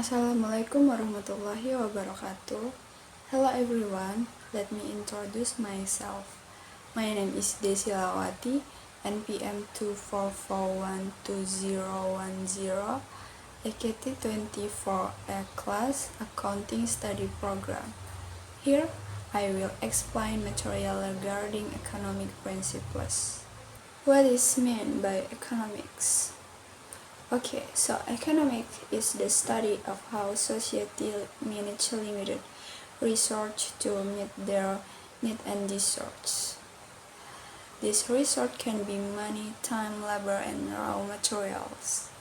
Assalamualaikum warahmatullahi wabarakatuh. Hello everyone, let me introduce myself. My name is Desi Lawati, NPM 244121010, AKT 24 A class accounting study program. Here, I will explain material regarding economic principles. What is meant by economics? Okay, so economics is the study of how society manage limited resources to meet their needs and desires. This resource can be money, time, labor, and raw materials.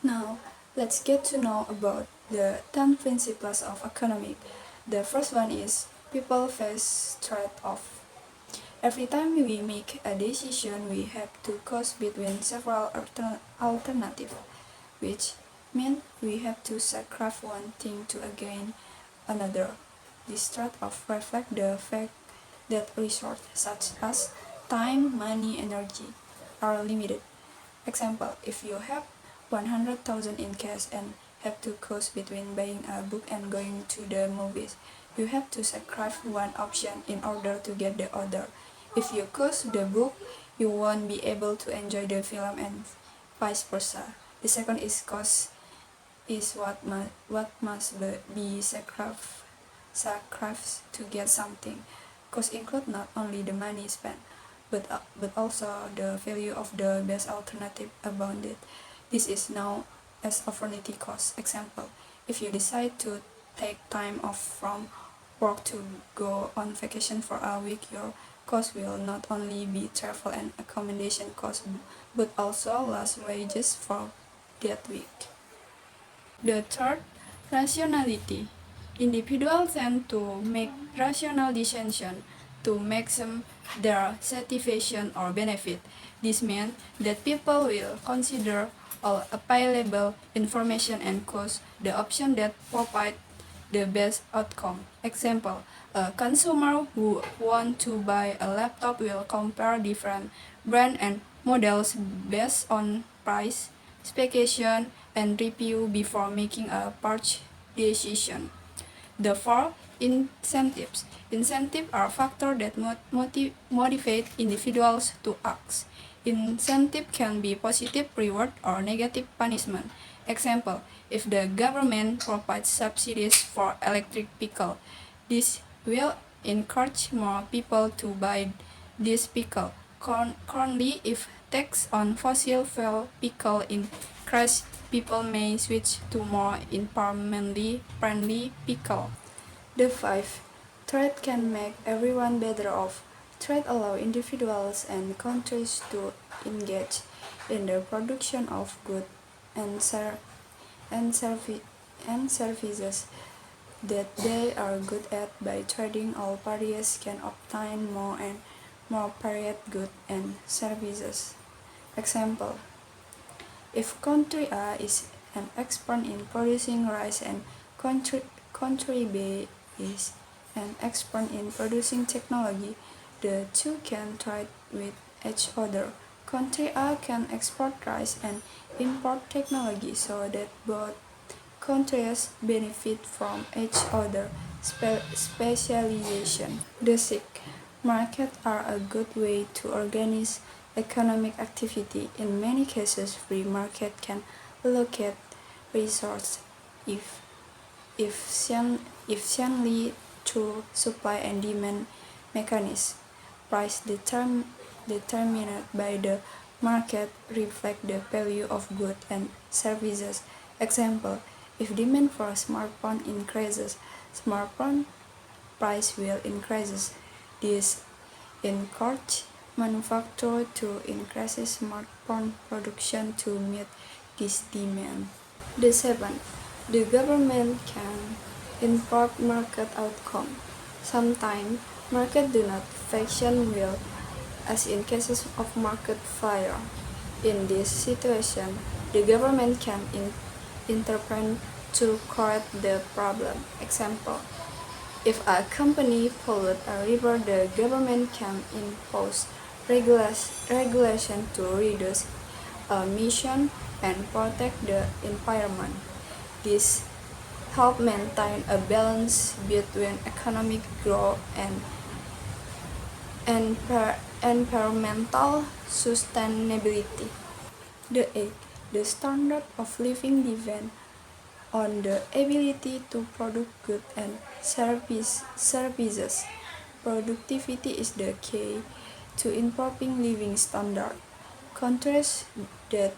Now, let's get to know about the 10 principles of economics. The first one is people face trade-off. Every time we make a decision, we have to choose between several alternatives, which means we have to sacrifice one thing to gain another. This trade-off reflects the fact that resources such as time, money, energy are limited. Example, if you have 100,000 in cash and have to choose between buying a book and going to the movies, you have to sacrifice one option in order to get the other. If you choose the book, you won't be able to enjoy the film and vice versa. The second is cost is what must be sacrificed to get something. Cost include not only the money spent, but also the value of the best alternative about it. This is known as opportunity cost. Example, if you decide to take time off from work to go on vacation for a week, your cost will not only be travel and accommodation cost, but also lost wages for that week. The third, rationality. Individuals tend to make rational decisions to maximize their satisfaction or benefit. This means that people will consider all available information and choose the option that provide the best outcome. Example, a consumer who wants to buy a laptop will compare different brands and models based on price, specification, and review before making a purchase decision. The fourth, incentives. Incentives are factors that motivate individuals to act. Incentive can be positive reward or negative punishment. Example, if the government provides subsidies for electric vehicle, this will encourage more people to buy this vehicle. Currently, if tax on fossil fuel vehicle increase, people may switch to more environmentally friendly vehicle. The fifth, trade can make everyone better off. Trade allows individuals and countries to engage in the production of goods and services that they are good at. By trading, all parties can obtain more and more varied goods and services. Example, if country A is an expert in producing rice and country B is an expert in producing technology, the two can trade with each other. Country A can export rice and import technology so that both countries benefit from each other specialization. The sixth, markets are a good way to organize economic activity. In many cases, free market can allocate resources efficiently through supply and demand mechanisms. Price determined by the market reflect the value of goods and services. Example, if demand for a smartphone increases, smartphone price will increase. This encourages manufacturers to increase smartphone production to meet this demand. The seventh, the government can influence market outcome. Sometimes markets do not function well, as in cases of market failure. In this situation, the government can intervene to correct the problem. Example, if a company pollutes a river, the government can impose regulation to reduce emission and protect the environment. This help maintain a balance between economic growth and environmental sustainability. The standard of living depends on the ability to produce goods and services. Productivity is the key to improving living standards. Countries that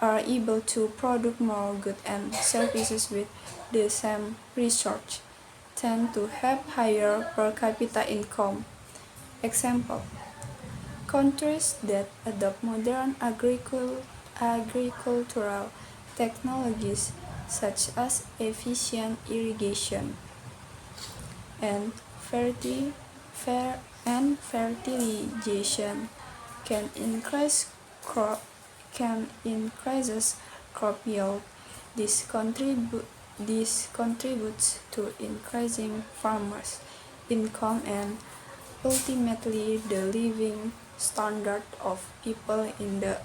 are able to produce more goods and services with the same resources tend to have higher per capita income. Example: countries that adopt modern agricultural technologies such as efficient irrigation and fertilization can increase crop yield. This contributes to increasing farmers' income and ultimately the living standard of people in the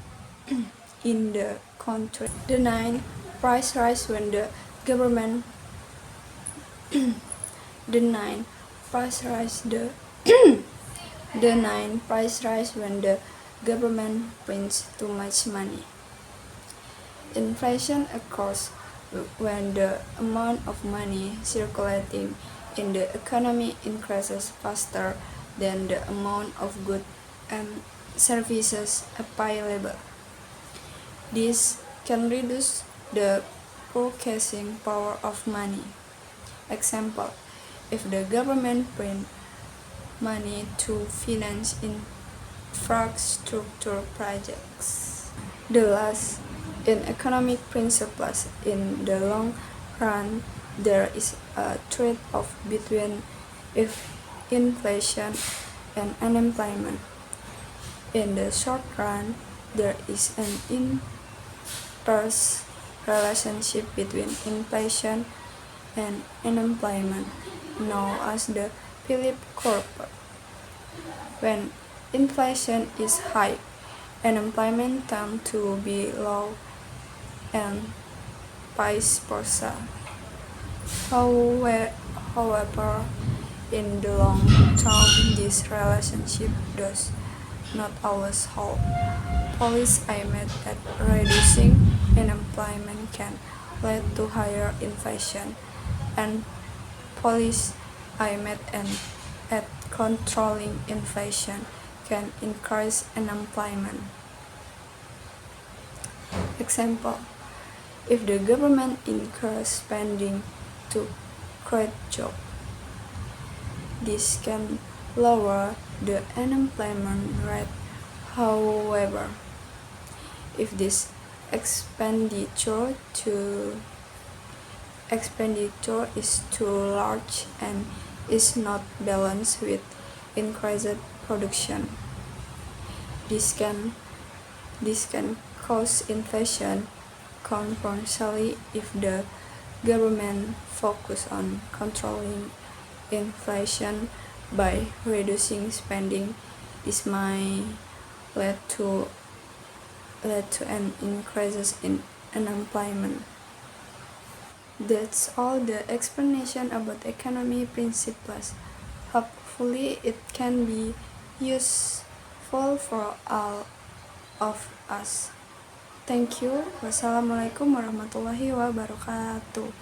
country. The nine price rise when the government the nine price rise the the nine price rise when the government prints too much money. Inflation occurs when the amount of money circulating in the economy increases faster than the amount of goods and services available. This can reduce the purchasing power of money. Example: if the government print money to finance infrastructure projects. The last, in economic principles, in the long run, there is a trade-off between inflation and unemployment. In the short run, there is an inverse relationship between inflation and unemployment, known as the Phillips curve. When inflation is high, unemployment tends to be low, and vice versa. However, in the long term, this relationship does not always hold. Policies aimed at reducing unemployment can lead to higher inflation, and policies aimed at controlling inflation can increase unemployment. Example: if the government increases spending to create jobs, this can lower the unemployment rate. However, if this expenditure is too large and is not balanced with increased production, this can cause inflation. Conversely, if the government focuses on controlling inflation by reducing spending, this might lead to an increase in unemployment. That's all the explanation about economy principles. Hopefully it can be useful for all of us. Thank you. Wassalamualaikum warahmatullahi wabarakatuh.